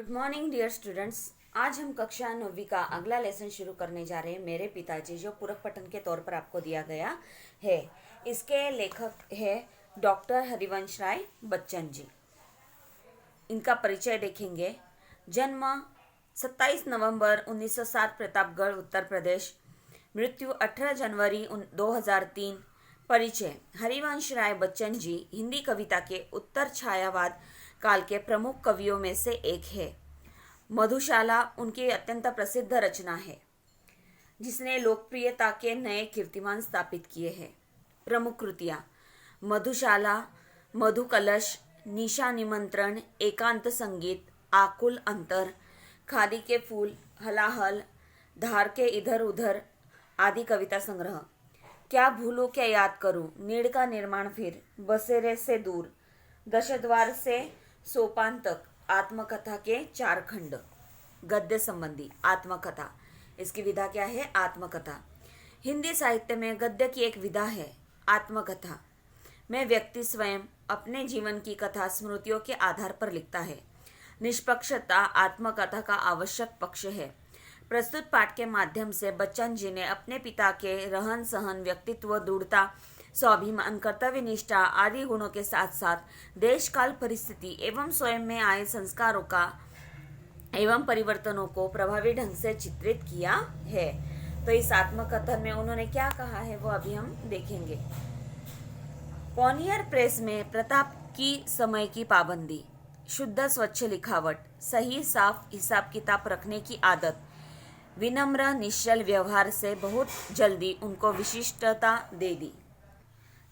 Good morning dear students. आज हम कक्षा 9वीं का अगला लेसन शुरू करने जा रहे हैं। मेरे पिताजी, जो पूरक पठन के तौर पर आपको दिया गया है। इसके लेखक है डॉक्टर हरिवंश राय बच्चन जी। इनका परिचय देखेंगे। जन्म 27 नवंबर 1907 प्रतापगढ़ उत्तर प्रदेश। मृत्यु 18 जनवरी 2003। परिचय: हरिवंश राय बच्चन जी हिंदी कविता के उत्तर छायावाद काल के प्रमुख कवियों में से एक है। मधुशाला उनकी अत्यंत प्रसिद्ध रचना है जिसने लोकप्रियता के नए कीर्तिमान स्थापित किए हैं। प्रमुख कृतियां: मधुशाला, मधुकलश, निशा निमंत्रण, एकांत संगीत, आकुल अंतर, खादी के फूल, हलाहल, धार के इधर उधर आदि कविता संग्रह। क्या भूलूं क्या याद करूं, नीड़ का निर्माण फिर, बसेरे से दूर, दशद्वार से सोपान तक, आत्मकथा के 4 खंड। गद्य संबंधी आत्मकथा। इसकी विधा क्या है? आत्मकथा। हिंदी साहित्य में गद्य की एक विधा है आत्मकथा में व्यक्ति स्वयं अपने जीवन की कथा स्मृतियों के आधार पर लिखता है। निष्पक्षता आत्मकथा का आवश्यक पक्ष है। प्रस्तुत पाठ के माध्यम से बच्चन जी ने अपने पिता के रहन सहन, व्यक्तित्व, दृढ़ता, स्वाभिमान, कर्तव्य निष्ठा आदि गुणों के साथ साथ देश काल परिस्थिति एवं स्वयं में आए संस्कारों का एवं परिवर्तनों को प्रभावी ढंग से चित्रित किया है। तो इस आत्मकथन में उन्होंने क्या कहा है वो अभी हम देखेंगे। पॉनियर प्रेस में प्रताप की समय की पाबंदी, शुद्ध स्वच्छ लिखावट, सही साफ हिसाब किताब रखने की आदत, विनम्र निश्चल व्यवहार से बहुत जल्दी उनको विशिष्टता दे दी।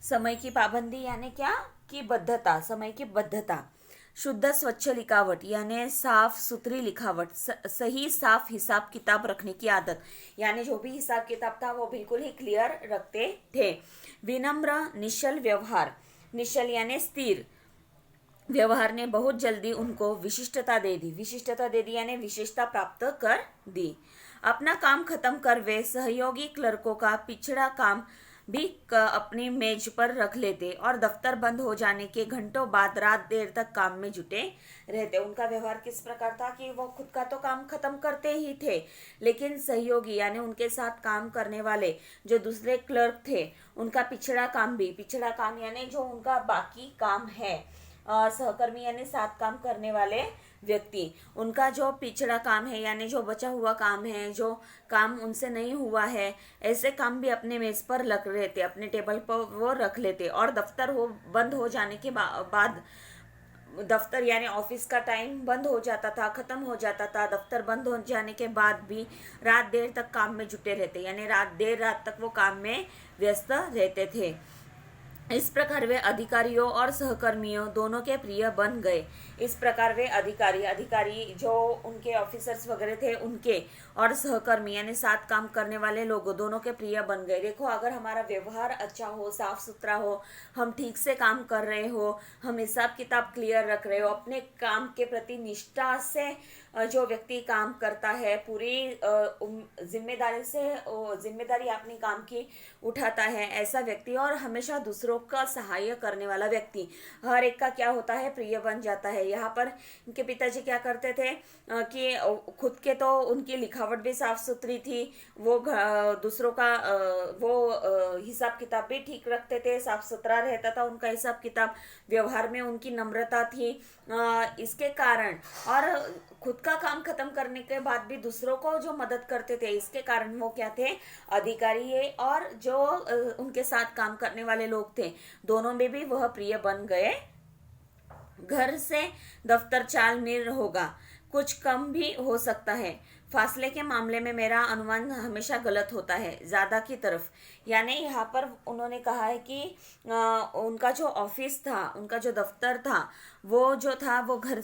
समय की पाबंदी यानी क्या? की बद्धता, समय की बद्धता। शुद्ध स्वच्छ लिखावट यानी साफ सुथरी लिखावट, सही साफ हिसाब किताब रखने की आदत, यानी जो भी हिसाब किताब था वो बिल्कुल ही क्लियर रखते थे। विनम्र निश्चल व्यवहार, निश्चल यानी स्थिर व्यवहार ने बहुत जल्दी उनको विशिष्टता दे दी। विशिष्टता दे दी यानी विशेषता प्राप्त कर दी। अपना काम खत्म कर वे सहयोगी क्लर्कों का पिछड़ा काम भी अपनी मेज पर रख लेते और दफ्तर बंद हो जाने के घंटों बाद रात देर तक काम में जुटे रहते। उनका व्यवहार किस प्रकार था कि वो खुद का तो काम खत्म करते ही थे, लेकिन सहयोगी यानी उनके साथ काम करने वाले जो दूसरे क्लर्क थे उनका पिछड़ा काम भी, पिछड़ा काम यानी जो उनका बाकी काम है, सहकर्मी यानी साथ काम करने वाले व्यक्ति, उनका जो पिछड़ा काम है यानी जो बचा हुआ काम है, जो काम उनसे नहीं हुआ है, ऐसे काम भी अपने मेज पर रख लेते, अपने टेबल पर वो रख लेते और दफ्तर बंद हो जाने के बाद दफ्तर यानी ऑफिस का टाइम बंद हो जाता था, खत्म हो जाता था। दफ्तर बंद हो जाने के बाद भी रात देर तक काम में जुटे रहते, यानी देर रात तक वो काम में व्यस्त रहते थे। इस प्रकार वे अधिकारियों और सहकर्मियों दोनों के प्रिय बन गए। इस प्रकार वे अधिकारी जो उनके ऑफिसर्स वगैरह थे उनके और सहकर्मी यानी साथ काम करने वाले लोग दोनों के प्रिय बन गए। देखो, अगर हमारा व्यवहार अच्छा हो, साफ सुथरा हो, हम ठीक से काम कर रहे हो, हम हिसाब किताब क्लियर रख रहे हो, अपने काम के प्रति निष्ठा से जो व्यक्ति काम करता है, पूरी जिम्मेदारी से जिम्मेदारी अपनी काम की उठाता है, ऐसा व्यक्ति और हमेशा दूसरों का सहाय करने वाला व्यक्ति हर एक का क्या होता है? प्रिय बन जाता है। यहाँ पर इनके पिताजी क्या करते थे कि खुद के तो उनकी लिखावट भी साफ सुथरी थी, वो दूसरों का वो हिसाब किताब भी ठीक रखते थे, साफ सुथरा रहता था उनका हिसाब किताब, व्यवहार में उनकी नम्रता थी। इसके कारण और खुद का काम खत्म करने के बाद भी दूसरों को जो मदद करते थे, इसके कारण वो क्या थे? अधिकारी और जो उनके साथ काम करने वाले लोग थे, दोनों में भी वह प्रिय बन गए। घर से दफ्तर 4 मील होगा, कुछ कम भी हो सकता है। फासले के मामले में मेरा अनुमान हमेशा गलत होता है, ज्यादा की तरफ। यानी यहाँ पर उन्होंने कहा है कि उनका जो ऑफिस था, उनका जो दफ्तर था, वो जो था वो घर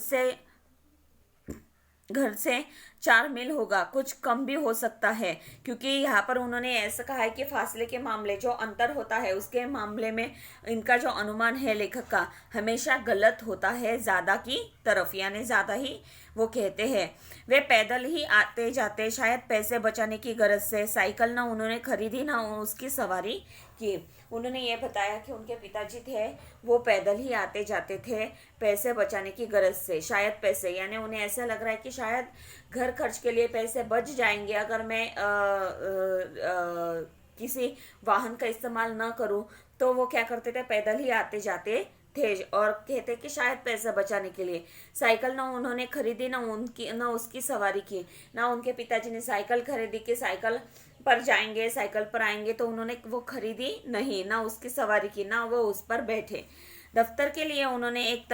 से 4 मील होगा, कुछ कम भी हो सकता है। क्योंकि यहाँ पर उन्होंने ऐसा कहा है कि फासले के मामले जो अंतर होता है उसके मामले में इनका जो अनुमान है लेखक का हमेशा गलत होता है, ज्यादा की तरफ, यानी ज्यादा ही वो कहते हैं वे पैदल ही आते जाते, शायद पैसे बचाने की गरज से। साइकिल ना उन्होंने खरीदी ना उसकी सवारी की। उन्होंने ये बताया कि उनके पिताजी थे वो पैदल ही आते जाते थे पैसे बचाने की गरज से। शायद पैसे यानी उन्हें ऐसा लग रहा है कि शायद घर खर्च के लिए पैसे बच जाएंगे अगर मैं किसी वाहन का इस्तेमाल न करूं। तो वो क्या करते थे, पैदल ही आते जाते थे और कहते कि शायद पैसा बचाने के लिए। साइकिल ना उन्होंने खरीदी ना उसकी सवारी की। ना उनके पिताजी ने साइकिल खरीदी कि साइकिल पर जाएंगे साइकिल पर आएंगे, तो उन्होंने वो खरीदी नहीं, ना उसकी सवारी की, ना वो उस पर बैठे। दफ्तर के लिए उन्होंने एक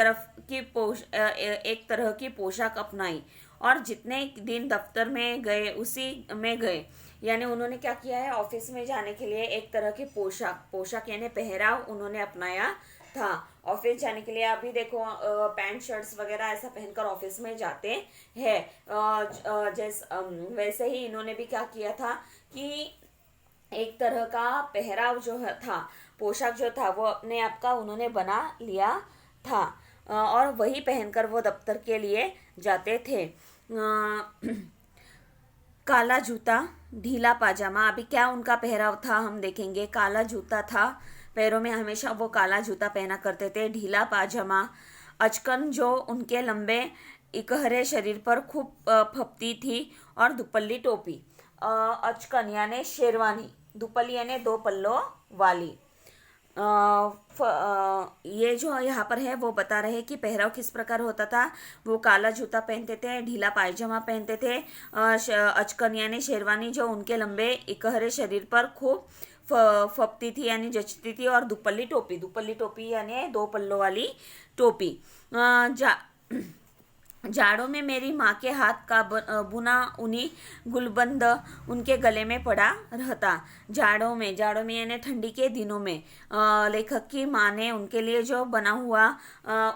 तरह की पोशाक अपनाई और जितने दिन दफ्तर में गए उसी में गए। यानी उन्होंने क्या किया है, ऑफिस में जाने के लिए एक तरह की पोशाक यानी पहराव उन्होंने अपनाया था ऑफिस जाने के लिए। अभी देखो पैंट शर्ट्स वगैरह ऐसा पहनकर ऑफिस में जाते हैं। वैसे ही इन्होंने भी क्या किया था कि एक तरह का पहराव जो था, पोशाक जो था वो अपने आप का उन्होंने बना लिया था और वही पहनकर वो दफ्तर के लिए जाते थे। काला जूता, ढीला पाजामा। अभी क्या उनका पहराव था हम देखेंगे। काला जूता था, पैरों में हमेशा वो काला जूता पहना करते थे, ढीला पाजामा। अचकन जो उनके लंबे इकहरे शरीर पर खूब फपती थी और दुपल्ली टोपी। अचकन यानी शेरवानी, दुपल्ली यानी 2 पल्लों वाली। ये जो यहाँ पर है वो बता रहे हैं कि पहराव किस प्रकार होता था। वो काला जूता पहनते थे, ढीला पायजामा पहनते थे, अचकन यानी शेरवानी जो उनके लंबे इकहरे शरीर पर खूब फपती थी यानी जचती थी, और दुपल्ली टोपी यानी 2 पल्लों वाली टोपी। जाड़ों में मेरी माँ के हाथ का बुना ऊनी गुलबंद उनके गले में पड़ा रहता। जाड़ों में यानी ठंडी के दिनों में लेखक की माँ ने उनके लिए जो बना हुआ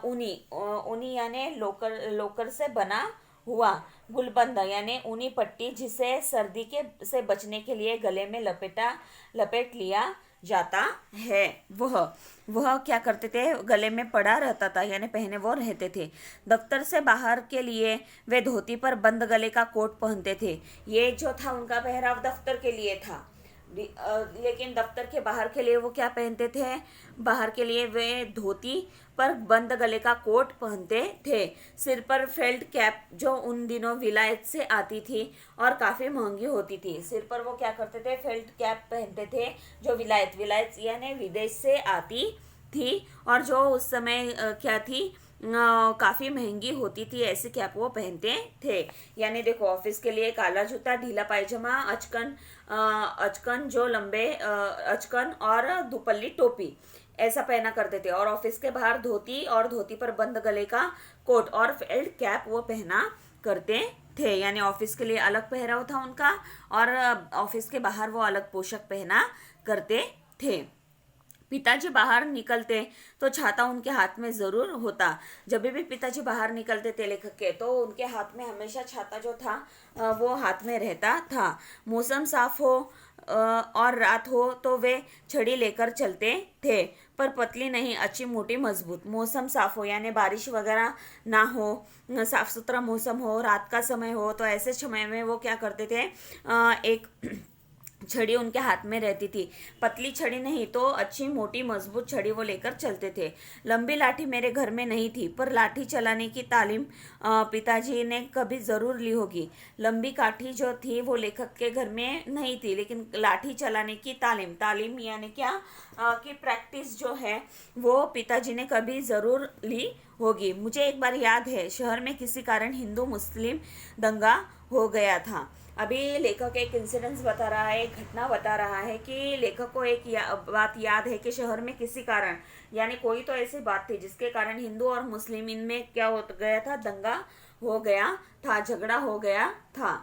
ऊनी यानी लोकर से बना हुआ गुलबंद यानी ऊनी पट्टी, जिसे सर्दी के से बचने के लिए गले में लपेट लिया जाता है, वह क्या करते थे, गले में पड़ा रहता था यानी पहने वो रहते थे। दफ्तर से बाहर के लिए वे धोती पर बंद गले का कोट पहनते थे। ये जो था उनका पहराव दफ्तर के लिए था। लेकिन दफ्तर के बाहर के लिए वो क्या पहनते थे, बाहर के लिए वे धोती पर बंद गले का कोट पहनते थे। सिर पर फेल्ट कैप जो उन दिनों विलायत से आती थी और काफी महंगी होती थी। सिर पर वो क्या करते थे, फेल्ट कैप पहनते थे जो विलायत यानी विदेश से आती थी और जो उस समय क्या थी, काफी महंगी होती थी। ऐसी कैप वो पहनते थे। यानी देखो ऑफिस के लिए काला जूता, ढीला पायजामा, अचकन जो लंबे अचकन और दुपल्ली टोपी ऐसा पहना करते थे, और ऑफिस के बाहर धोती और धोती पर बंद गले का कोट और फेल्ट कैप वो पहना करते थे। यानी ऑफिस के लिए अलग पहराव था उनका और ऑफिस के बाहर वो अलग पोशाक पहना करते थे। पिताजी बाहर निकलते तो छाता उनके हाथ में जरूर होता। जब भी पिताजी बाहर निकलते थे लेखक के, तो उनके हाथ में हमेशा छाता जो था वो हाथ में रहता था। मौसम साफ हो और रात हो तो वे छड़ी लेकर चलते थे, पर पतली नहीं, अच्छी मोटी मजबूत। मौसम साफ हो यानी बारिश वगैरह ना हो, साफ सुथरा मौसम हो, रात का समय हो, तो ऐसे समय में वो क्या करते थे, एक छड़ी उनके हाथ में रहती थी। पतली छड़ी नहीं तो अच्छी मोटी मजबूत छड़ी वो लेकर चलते थे। लंबी लाठी मेरे घर में नहीं थी, पर लाठी चलाने की तालीम पिताजी ने कभी जरूर ली होगी। लंबी काठी जो थी वो लेखक के घर में नहीं थी, लेकिन लाठी चलाने की तालीम यानी क्या कि प्रैक्टिस जो है वो पिताजी ने कभी जरूर ली होगी। मुझे एक बार याद है, शहर में किसी कारण हिंदू मुस्लिम दंगा हो गया था। अभी लेखक एक इंसिडेंस बता रहा है, एक घटना बता रहा है कि लेखक को एक बात याद है कि शहर में किसी कारण यानी कोई तो ऐसी बात थी जिसके कारण हिंदू और मुस्लिम इनमें क्या हो गया था, दंगा हो गया था, झगड़ा हो गया था।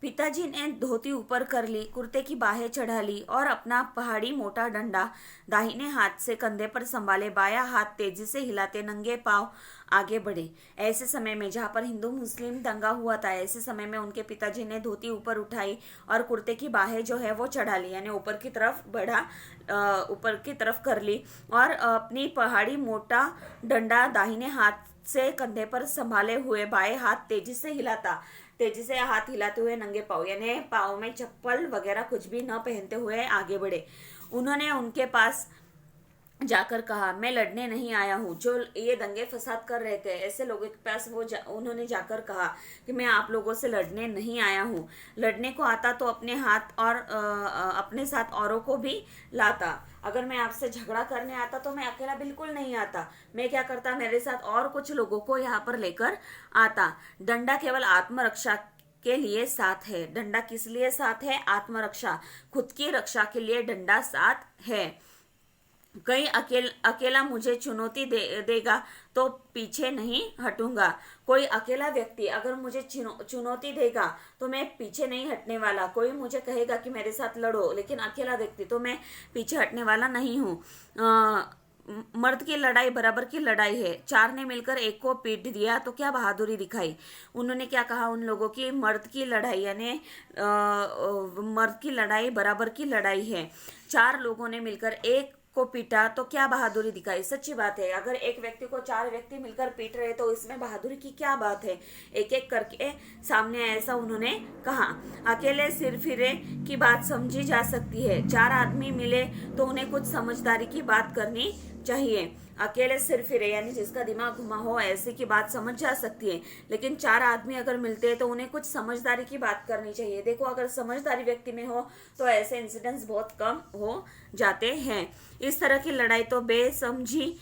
पिताजी ने धोती ऊपर कर ली, कुर्ते की बाहें चढ़ा ली और अपना पहाड़ी मोटा डंडा दाहिने हाथ से कंधे पर संभाले, बायां हाथ तेजी से हिलाते नंगे पांव आगे बढ़े। ऐसे समय में जहाँ पर हिंदू मुस्लिम दंगा हुआ था, ऐसे समय में उनके पिताजी ने धोती ऊपर उठाई और कुर्ते की बाहें जो है वो चढ़ा ली यानी ऊपर की तरफ बढ़ा, ऊपर की तरफ कर ली और अपनी पहाड़ी मोटा डंडा दाहिने हाथ से कंधे पर संभाले हुए बाएं हाथ तेजी से हाथ हिलाते हुए नंगे पाँव, यानी पाँव में चप्पल वगैरह कुछ भी न पहनते हुए आगे बढ़े। उन्होंने उनके पास जाकर कहा, मैं लड़ने नहीं आया हूँ। जो ये दंगे फसाद कर रहे थे, ऐसे लोगों के पास उन्होंने जाकर कहा कि मैं आप लोगों से लड़ने नहीं आया हूँ। लड़ने को आता तो अपने हाथ और अपने साथ औरों को भी लाता। अगर मैं आपसे झगड़ा करने आता तो मैं अकेला बिल्कुल नहीं आता। मैं क्या करता, मेरे साथ और कुछ लोगों को यहाँ पर लेकर आता। डंडा केवल आत्मरक्षा के लिए साथ है। डंडा किस लिए साथ है? आत्मरक्षा, खुद की रक्षा के लिए डंडा साथ है। कहीं अकेला मुझे चुनौती देगा तो पीछे नहीं हटूंगा। कोई अकेला व्यक्ति अगर मुझे चुनौती देगा तो मैं पीछे नहीं हटने वाला। कोई मुझे कहेगा कि मेरे साथ लड़ो, लेकिन अकेला व्यक्ति तो मैं पीछे हटने वाला नहीं हूँ। मर्द की लड़ाई बराबर की लड़ाई है। चार ने मिलकर एक को पीट दिया तो क्या बहादुरी दिखाई। उन्होंने क्या कहा उन लोगों की? मर्द की लड़ाई यानी मर्द की लड़ाई बराबर की लड़ाई है। चार लोगों ने मिलकर एक को पीटा तो क्या बहादुरी दिखाई। सच्ची बात है, अगर एक व्यक्ति को चार व्यक्ति मिलकर पीट रहे तो इसमें बहादुरी की क्या बात है। एक एक करके सामने ऐसा उन्होंने कहा। अकेले सिर फिरे की बात समझी जा सकती है, चार आदमी मिले तो उन्हें कुछ समझदारी की बात करनी चाहिए। अकेले सिर फिरे यानी जिसका दिमाग घुमा हो ऐसे की बात समझ जा सकती है, लेकिन चार आदमी अगर मिलते हैं तो उन्हें कुछ समझदारी की बात करनी चाहिए। देखो, अगर समझदारी व्यक्ति में हो तो ऐसे इंसिडेंट्स बहुत कम हो जाते हैं। इस तरह की लड़ाई तो बेसमझी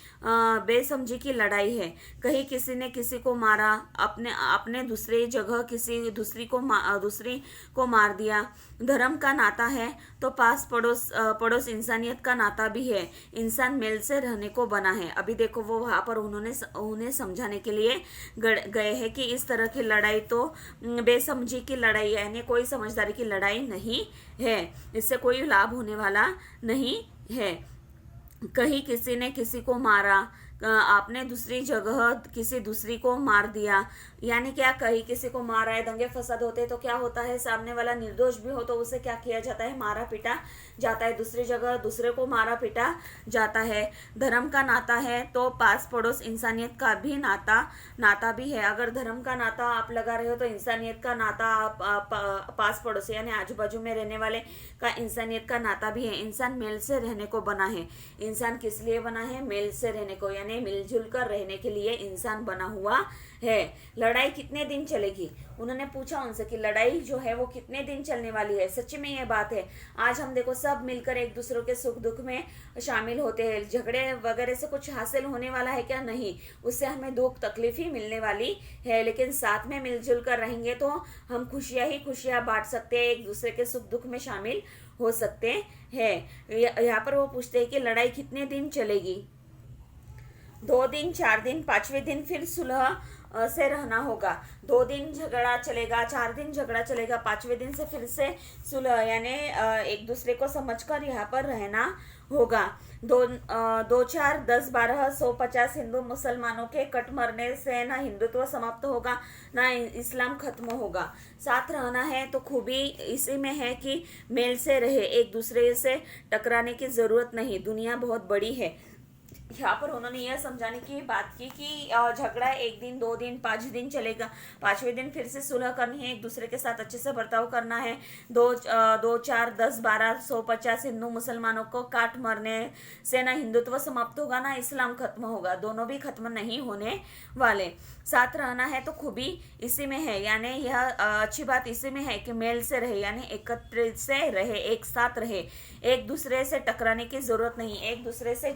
की लड़ाई है। कहीं किसी ने किसी को मारा, अपने दूसरे जगह दूसरी को मार दिया। धर्म का नाता है तो पास पड़ोस इंसानियत का नाता भी है। इंसान मेल से रहने को बना है। अभी देखो, वो वहां पर उन्हें समझाने के लिए गए हैं कि इस तरह की लड़ाई तो बेसमझी की लड़ाई है, यानी कोई समझदारी की लड़ाई नहीं है। इससे कोई लाभ होने वाला नहीं है। कहीं किसी ने किसी को मारा, आपने दूसरी जगह किसी दूसरी को मार दिया, यानी क्या? कहीं किसी को मारा है, दंगे फसाद होते तो क्या होता है, सामने वाला निर्दोष भी हो तो उसे क्या किया जाता है? मारा पीटा जाता है। दूसरी जगह दूसरे को मारा पीटा जाता है। धर्म का नाता है तो पास पड़ोस इंसानियत का भी नाता भी है। अगर धर्म का नाता आप लगा रहे हो तो इंसानियत का नाता पास पड़ोस यानी आजू बाजू में रहने वाले का इंसानियत का नाता भी है। इंसान मेल से रहने को बना है। इंसान किस लिए बना है? मेल से रहने को, यानी मिलजुल कर रहने के लिए इंसान बना हुआ है। लड़ाई कितने दिन चलेगी? उन्होंने पूछा उनसे कि लड़ाई जो है वो कितने दिन चलने वाली है। सच्ची में ये बात है। आज हम देखो सब मिलकर एक दूसरे के सुख दुख में शामिल होते हैं। झगड़े वगैरह से कुछ हासिल होने वाला है क्या? नहीं, उससे हमें दुख तकलीफ ही मिलने वाली है। लेकिन साथ में मिलजुल कर रहेंगे तो हम खुशियां बांट सकते हैं, एक दूसरे के सुख दुख में शामिल हो सकते हैं। यहाँ पर वो पूछते हैं कि लड़ाई कितने दिन चलेगी? 2 दिन, 4 दिन, 5वें दिन फिर सुलह से रहना होगा। 2 दिन झगड़ा चलेगा, 4 दिन झगड़ा चलेगा, 5वें दिन से फिर से सुलह यानी एक दूसरे को समझकर यहाँ पर रहना होगा। 2, 4, 10, 12, 150 हिंदू मुसलमानों के कट मरने से ना हिंदुत्व समाप्त होगा ना इस्लाम खत्म होगा। साथ रहना है तो खूबी इसी में है कि मेल से रहे, एक दूसरे से टकराने की जरूरत नहीं। दुनिया बहुत बड़ी है। यहाँ पर उन्होंने यह समझाने की बात की कि झगड़ा 1 दिन, 2 दिन, 5 दिन चलेगा, 5वें दिन फिर से सुलह करनी है, एक दूसरे के साथ अच्छे से बर्ताव करना है। 2, 4, 10, 12, 150 हिंदू मुसलमानों को काट मरने से ना हिंदुत्व समाप्त होगा ना इस्लाम खत्म होगा। दोनों भी खत्म नहीं होने वाले। साथ रहना है तो खूबी इसी में है, यानी यह अच्छी बात इसी में है कि मेल से रहे, यानी एकत्रित से रहे, एक साथ रहे, एक दूसरे से टकराने की जरूरत नहीं, एक दूसरे से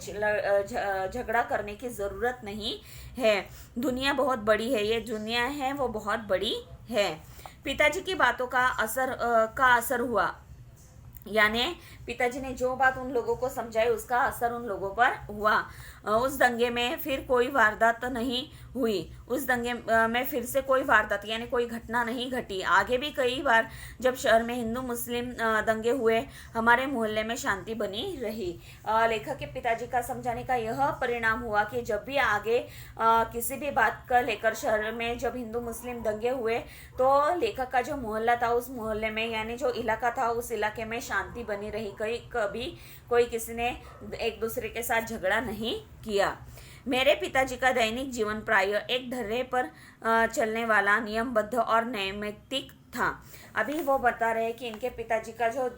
झगड़ा करने की जरूरत नहीं है। दुनिया बहुत बड़ी है, ये दुनिया है वो बहुत बड़ी है। पिताजी की बातों का असर हुआ, यानी पिताजी ने जो बात उन लोगों को समझाई उसका असर उन लोगों पर हुआ। उस दंगे में फिर कोई वारदात नहीं हुई। उस दंगे में फिर से कोई वारदात यानी कोई घटना नहीं घटी। आगे भी कई बार जब शहर में हिंदू मुस्लिम दंगे हुए, हमारे मोहल्ले में शांति बनी रही। लेखक के पिताजी का समझाने का यह परिणाम हुआ कि जब भी आगे किसी भी बात का लेकर शहर में जब हिंदू मुस्लिम दंगे हुए तो लेखक का जो मोहल्ला था उस मोहल्ले में यानी जो इलाका था उस इलाके में शांति बनी रही। कभी कोई किसी ने एक दूसरे के साथ झगड़ा नहीं किया। मेरे पिताजी का दैनिक जीवन प्रायः एक ढर्रे पर चलने वाला नियमबद्ध और नैमित्तिक था। अभी वो बता रहे हैं कि इनके पिताजी का जो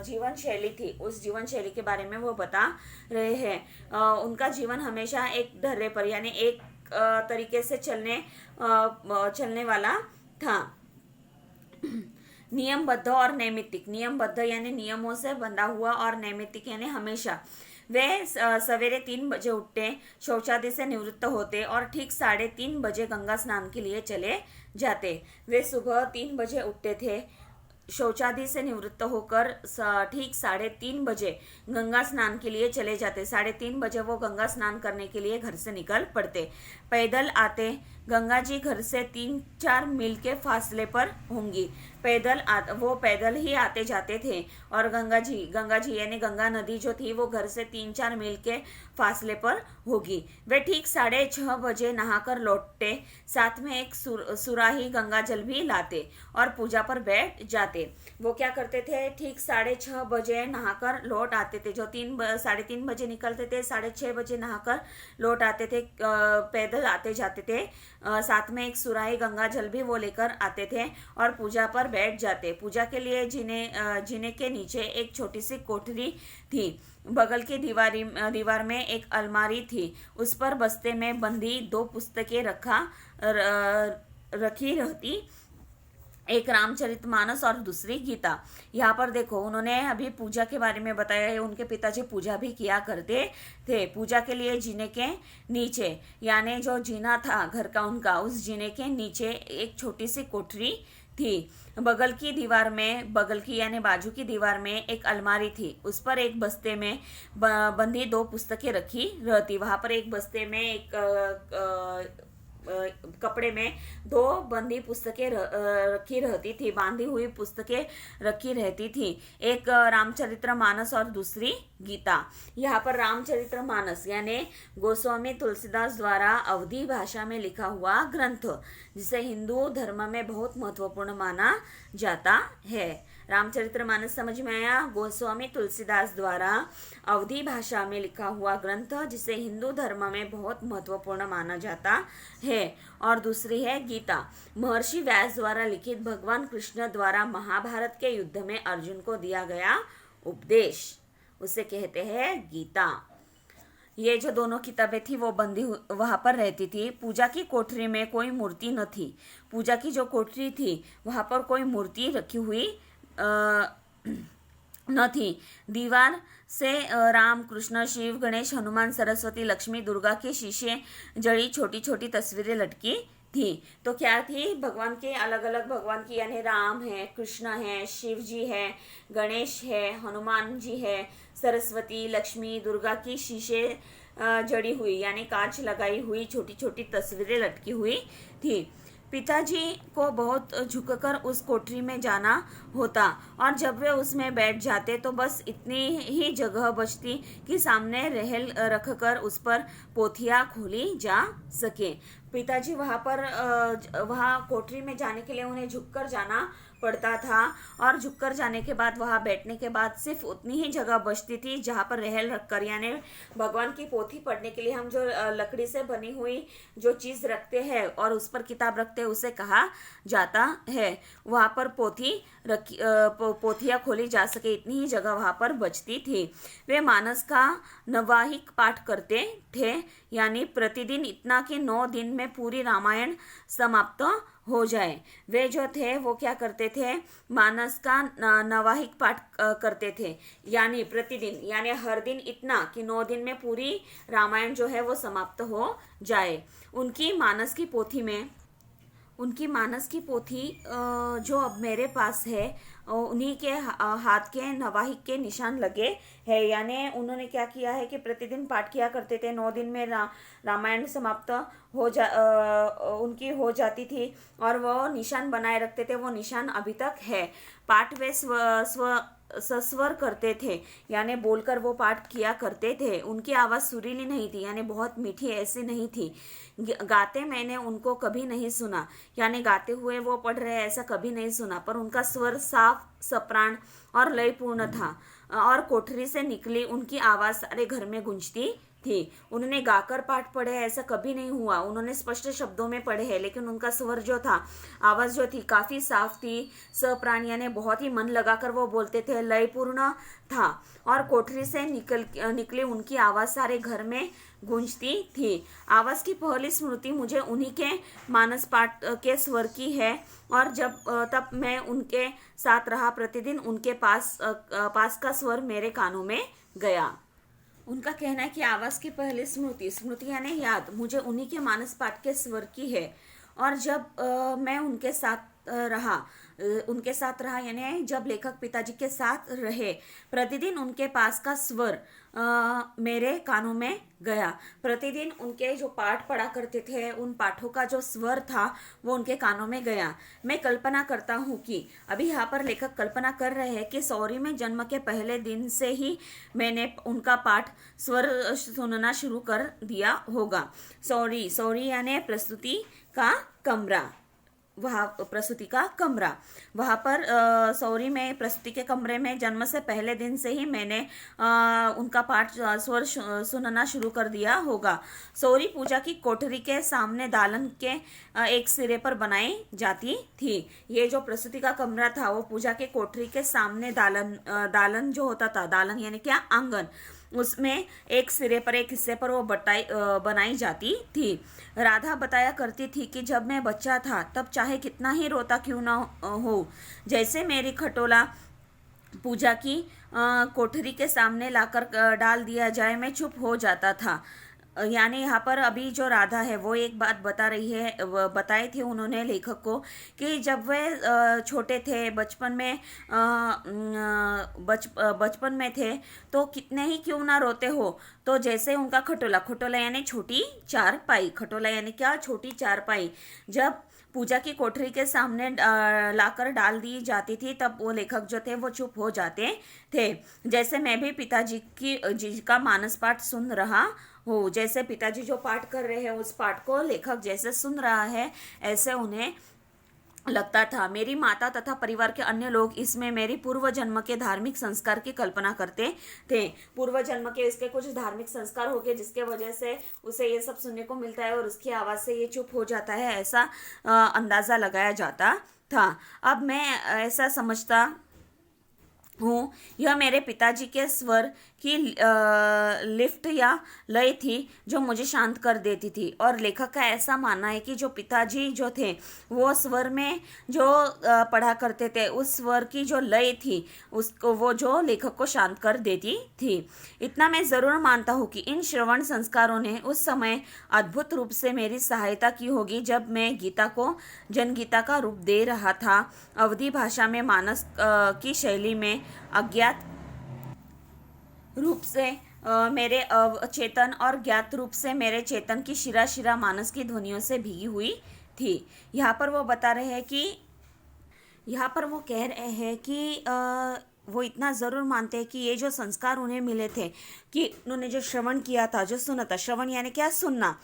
जीवन शैली थी, उस जीवन शैली के बारे में वो बता रहे हैं। उनका जीवन हमेशा एक ढर्रे पर यानी एक तरीके से चलने वाला था। नियमबद्ध और नैमित्तिक, नियमबद्ध यानी नियमों से बंधा हुआ और नैमित्तिक यानी हमेशा। वे सवेरे 3 बजे उठते, शौचादि से निवृत्त होते और ठीक 3:30 बजे गंगा स्नान के लिए चले जाते। वे सुबह 3 बजे उठते थे, शौचादि से निवृत्त होकर ठीक 3:30 बजे गंगा स्नान के लिए चले जाते। 3:30 बजे वो गंगा स्नान करने के लिए घर से निकल पड़ते। पैदल आते, गंगा जी घर से 3-4 मील के फासले पर होंगी। वो पैदल ही आते जाते थे और गंगा जी यानी गंगा नदी जो थी वो घर से 3-4 मील के फासले पर होगी। वे ठीक 6:30 बजे नहाकर लौटते, साथ में एक सुराही गंगा जल भी लाते और पूजा पर बैठ जाते। वो क्या करते थे, ठीक 6:30 बजे नहाकर लौट आते थे। जो 3:30 बजे निकलते थे, 6:30 बजे नहाकर लौट आते थे, पैदल आते जाते थे। साथ में एक सुराही गंगा जल भी वो लेकर आते थे और पूजा पर बैठ जाते। पूजा के लिए जीने के नीचे एक छोटी सी कोठरी थी। बगल की दीवार में एक अलमारी थी। उस पर बस्ते में बंधी 2 पुस्तकें रखी रहती, एक रामचरितमानस और दूसरी गीता। यहाँ पर देखो, उन्होंने अभी पूजा के बारे में बताया है। उनके पिताजी पूजा भी किया करते थे। पूजा के लिए जीने के नीचे यानी जो जीना था घर का उनका, उस जीने के नीचे एक छोटी सी कोठरी थी। बगल की यानी बाजू की दीवार में एक अलमारी थी। उस पर एक बस्ते में बंधी 2 पुस्तकें रखी रहती। वहां पर एक बस्ते में एक कपड़े में 2 बंधी पुस्तकें रखी रहती थी, बांधी हुई पुस्तकें रखी रहती थी, एक रामचरितमानस और दूसरी गीता। यहाँ पर रामचरितमानस यानी गोस्वामी तुलसीदास द्वारा अवधी भाषा में लिखा हुआ ग्रंथ, जिसे हिंदू धर्म में बहुत महत्वपूर्ण माना जाता है। रामचरितमानस समझ में आया? गोस्वामी तुलसीदास द्वारा अवधी भाषा में लिखा हुआ ग्रंथ, जिसे हिंदू धर्म में बहुत महत्वपूर्ण माना जाता है। और दूसरी है गीता, महर्षि व्यास द्वारा लिखित भगवान कृष्ण द्वारा महाभारत के युद्ध में अर्जुन को दिया गया उपदेश, उसे कहते हैं गीता। ये जो दोनों किताबें थी वो बंदी वहां पर रहती थी। पूजा की कोठरी में कोई मूर्ति न थी। पूजा की जो कोठरी थी वहां पर कोई मूर्ति रखी हुई न थी। दीवार से राम, कृष्ण, शिव, गणेश, हनुमान, सरस्वती, लक्ष्मी, दुर्गा के शीशे जड़ी छोटी छोटी तस्वीरें लटकी थी। तो क्या थी, भगवान के अलग अलग भगवान की यानी राम है, कृष्ण है, शिव जी है, गणेश है, हनुमान जी है, सरस्वती, लक्ष्मी, दुर्गा की शीशे जड़ी हुई यानी कांच लगाई हुई छोटी छोटी तस्वीरें लटकी हुई थी। पिताजी को बहुत झुककर उस कोठरी में जाना होता और जब वे उसमें बैठ जाते तो बस इतनी ही जगह बचती कि सामने रहल रखकर उस पर पोथियां खोली जा सके। पिताजी वहाँ कोठरी में जाने के लिए उन्हें झुककर जाना पड़ता था और झुककर जाने के बाद वहाँ बैठने के बाद सिर्फ उतनी ही जगह बचती थी जहाँ पर रहल रखकर यानी भगवान की पोथी पढ़ने के लिए हम जो लकड़ी से बनी हुई जो चीज रखते हैं और उस पर किताब रखते हैं उसे कहा जाता है। वहाँ पर पोथियां खोली जा सके इतनी ही जगह वहाँ पर बचती थी। वे मानस का नवाहिक पाठ करते थे यानी प्रतिदिन इतना कि 9 दिन में पूरी रामायण समाप्त हो जाए। वे जो थे वो क्या करते थे, मानस का नवाहिक पाठ करते थे यानी प्रतिदिन यानी हर दिन इतना कि 9 दिन में पूरी रामायण जो है वो समाप्त हो जाए। उनकी मानस की पोथी जो अब मेरे पास है उन्हीं के हाथ के नवाहिक के निशान लगे हैं। यानी उन्होंने क्या किया है कि प्रतिदिन पाठ किया करते थे, 9 दिन में रामायण समाप्त उनकी हो जाती थी और वो निशान बनाए रखते थे। वो निशान अभी तक है। पाठ वे सस्वर करते थे यानी बोलकर वो पाठ किया करते थे। उनकी आवाज़ सुरीली नहीं थी यानी बहुत मीठी ऐसी नहीं थी। गाते मैंने उनको कभी नहीं सुना यानी गाते हुए वो पढ़ रहे ऐसा कभी नहीं सुना, पर उनका स्वर साफ, सप्राण और लयपूर्ण था और कोठरी से निकली उनकी आवाज़ सारे घर में गूंजती थी। उन्होंने गाकर पाठ पढ़े ऐसा कभी नहीं हुआ, उन्होंने स्पष्ट शब्दों में पढ़े हैं, लेकिन उनका स्वर जो था, आवाज जो थी काफी साफ थी। सप्राण यानी बहुत ही मन लगाकर वो बोलते थे, लयपूर्ण था और कोठरी से निकली उनकी आवाज सारे घर में गूंजती थी। आवाज की पहली स्मृति मुझे उन्हीं के मानस पाठ के स्वर की है और तब मैं उनके साथ रहा, प्रतिदिन उनके पास का स्वर मेरे कानों में गया। उनका कहना है कि आवाज की पहली स्मृति यानी याद मुझे उन्हीं के मानस पाठ के स्वर की है और जब मैं उनके साथ रहा यानी जब लेखक पिताजी के साथ रहे, प्रतिदिन उनके पास का स्वर मेरे कानों में गया। प्रतिदिन उनके जो पाठ पढ़ा करते थे, उन पाठों का जो स्वर था वो उनके कानों में गया। मैं कल्पना करता हूँ कि अभी यहाँ पर लेखक कल्पना कर रहे हैं कि सौरी में जन्म के पहले दिन से ही मैंने उनका पाठ स्वर सुनना शुरू कर दिया होगा। सौरी यानी प्रस्तुति का कमरा, वहाँ प्रसूति का कमरा, वहाँ पर सौरी में प्रसूति के कमरे में जन्म से पहले दिन से ही मैंने उनका पाठ स्वर सुनना शुरू कर दिया होगा। सौरी पूजा की कोठरी के सामने दालन के एक सिरे पर बनाई जाती थी। ये जो प्रसूति का कमरा था वो पूजा के कोठरी के सामने दालन जो होता था, दालन यानी क्या, आंगन, उसमें एक सिरे पर एक हिस्से पर वो बनाई जाती थी। राधा बताया करती थी कि जब मैं बच्चा था तब चाहे कितना ही रोता क्यों ना हो, जैसे मेरी खटोला पूजा की कोठरी के सामने लाकर डाल दिया जाए, मैं चुप हो जाता था। यानी यहाँ पर अभी जो राधा है वो एक बात बताई थी उन्होंने लेखक को कि जब वे छोटे थे, बचपन में थे तो कितने ही क्यों ना रोते हो, तो जैसे उनका खटोला यानी छोटी चारपाई, खटोला यानी क्या, छोटी चारपाई, जब पूजा की कोठरी के सामने लाकर डाल दी जाती थी तब वो लेखक जो थे वो चुप हो जाते थे। जैसे मैं भी पिताजी जी का मानस पाठ सुन रहा हूँ, जैसे पिताजी जो पाठ कर रहे हैं उस पाठ को लेखक जैसे सुन रहा है ऐसे उन्हें लगता था। मेरी माता तथा परिवार के अन्य लोग इसमें मेरी पूर्व जन्म के धार्मिक संस्कार की कल्पना करते थे। पूर्व जन्म के इसके कुछ धार्मिक संस्कार हो गए जिसके वजह से उसे ये सब सुनने को मिलता है और उसकी आवाज से ये चुप हो जाता है, ऐसा अंदाजा लगाया जाता था। अब मैं ऐसा समझता हूँ यह मेरे पिताजी के स्वर की लिफ्ट या लय थी जो मुझे शांत कर देती थी, और लेखक का ऐसा मानना है कि जो पिताजी जो थे वो स्वर में जो पढ़ा करते थे उस स्वर की जो लय थी उसको वो जो लेखक को शांत कर देती थी। इतना मैं ज़रूर मानता हूँ कि इन श्रवण संस्कारों ने उस समय अद्भुत रूप से मेरी सहायता की होगी जब मैं गीता को जनगीता का रूप दे रहा था। अवधी भाषा में मानस की शैली में अज्ञात रूप से मेरे अवचेतन और ज्ञात रूप से मेरे चेतन की शिरा शिरा मानस की ध्वनियों से भीगी हुई थी। यहाँ पर वो कह रहे हैं कि वो इतना ज़रूर मानते हैं कि ये जो संस्कार उन्हें मिले थे कि उन्होंने जो श्रवण किया था, जो सुना था, श्रवण यानी क्या, सुनना,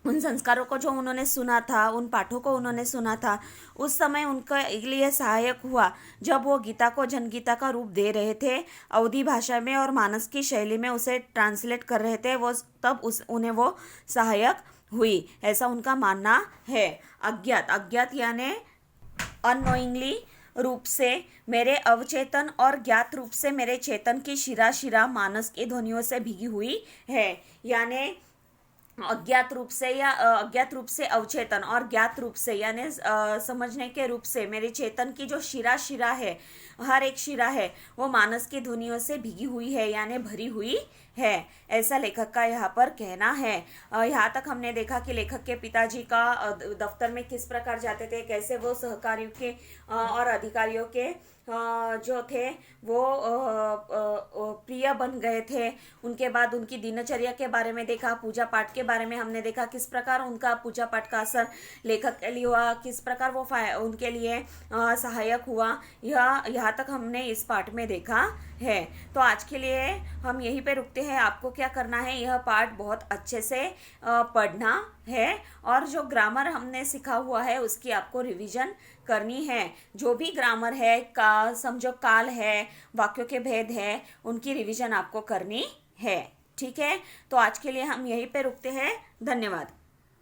उन संस्कारों को जो उन्होंने सुना था, उन पाठों को उन्होंने सुना था, उस समय उनके लिए सहायक हुआ जब वो गीता को जनगीता का रूप दे रहे थे, अवधी भाषा में और मानस की शैली में उसे ट्रांसलेट कर रहे थे, उन्हें वो सहायक हुई, ऐसा उनका मानना है। अज्ञात यानी अननोइंगली रूप से मेरे अवचेतन और ज्ञात रूप से मेरे चेतन की शिरा शिरा मानस की ध्वनियों से भीगी हुई है। यानी अज्ञात रूप से अवचेतन और ज्ञात रूप से यानी समझने के रूप से मेरे चेतन की जो शिरा है, हर एक शिरा है वो मानस की ध्वनियों से भीगी हुई है यानी भरी हुई है, ऐसा लेखक का यहाँ पर कहना है। यहाँ तक हमने देखा कि लेखक के पिताजी का दफ्तर में किस प्रकार जाते थे, कैसे वो सहकारियों के और अधिकारियों के जो थे वो प्रिय बन गए थे। उनके बाद उनकी दिनचर्या के बारे में देखा, पूजा पाठ के बारे में हमने देखा, किस प्रकार उनका पूजा पाठ का असर लेखक के लिए हुआ, किस प्रकार वो उनके लिए सहायक हुआ, यहाँ तक हमने इस पाठ में देखा है। तो आज के लिए हम यहीं पे रुकते हैं। आपको क्या करना है, यह पाठ बहुत अच्छे से पढ़ना है और जो ग्रामर हमने सीखा हुआ है उसकी आपको रिवीजन करनी है। जो भी ग्रामर है, समझो काल है, वाक्यों के भेद है, उनकी रिवीजन आपको करनी है। ठीक है, तो आज के लिए हम यहीं पे रुकते हैं। धन्यवाद।